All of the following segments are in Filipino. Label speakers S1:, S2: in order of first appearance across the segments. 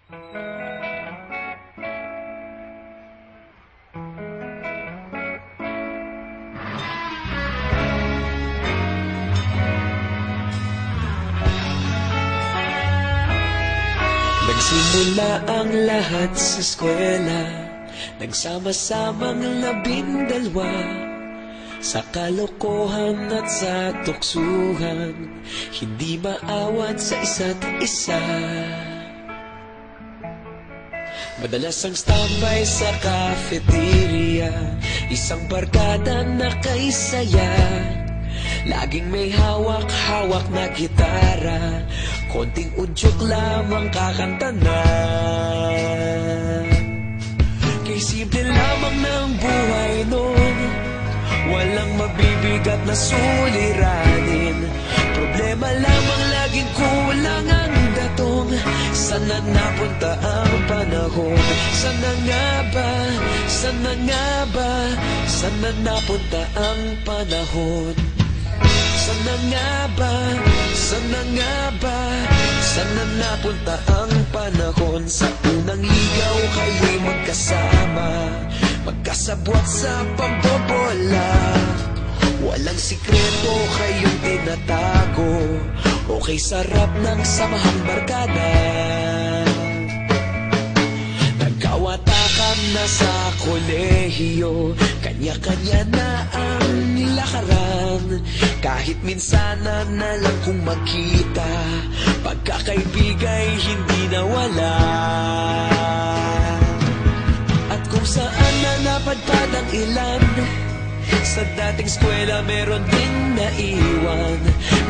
S1: Nagsimula ang lahat sa eskwela, nagsama-samang 12 sa kalokohan at sa tuksuhan, hindi maawat sa isa't isa. Madalas ang standby sa cafeteria, isang barkada na kay saya. Laging may hawak-hawak na gitara, konting udyok lamang kakanta na. Kay simple lamang ng buhay noon, walang mabibigat na suliranin. Problema lamang laging kulang ang datong. Sana napunta ang panahon? Sana nga ba? Sana nga ba? Sana napunta ang panahon? Sana nga ba? Sana nga ba? Sana napunta ang panahon? Sa unang ligaw kayo'y magkasama, magkasabwat sa pambobola. Walang sikreto kayong tinatago, okay sarap ng samahang barkada. Nagkawatakan na sa kolehiyo, kanya-kanya na ang nilakaran. Kahit minsan na lang kung magkita, pagkakaibigay hindi nawala. At kung saan na napadpad ang ilan, sa dating eskwela meron ding naiwan.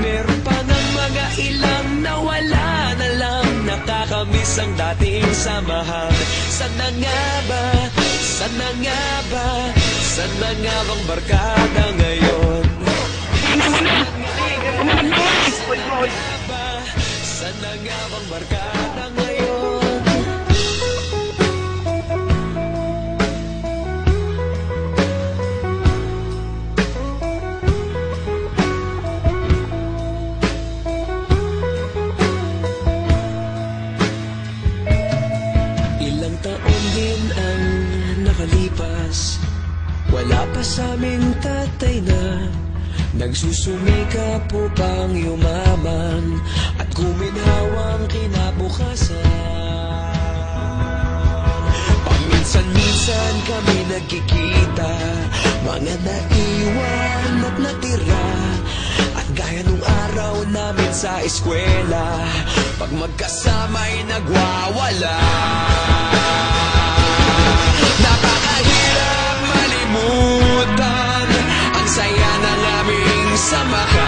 S1: Meron pa ng mga ilang nawala na lang, nakakamiss ang dating samahan. Sana nga ba? Sana nga ba? Sana nga bang barkada ngayon? Sana nga bang barkada ngayon? Ilang taon din ang nakalipas, wala pa sa aming tatay na nagsusumikap upang yumaman at guminhawang kinabukasan. Paminsan-minsan kami nagkikita, mga naiwan at natira. At gaya nung araw namin sa eskwela, pag magkasama'y nagwawala. Napakahirap malimutan ang saya ng aming samahan.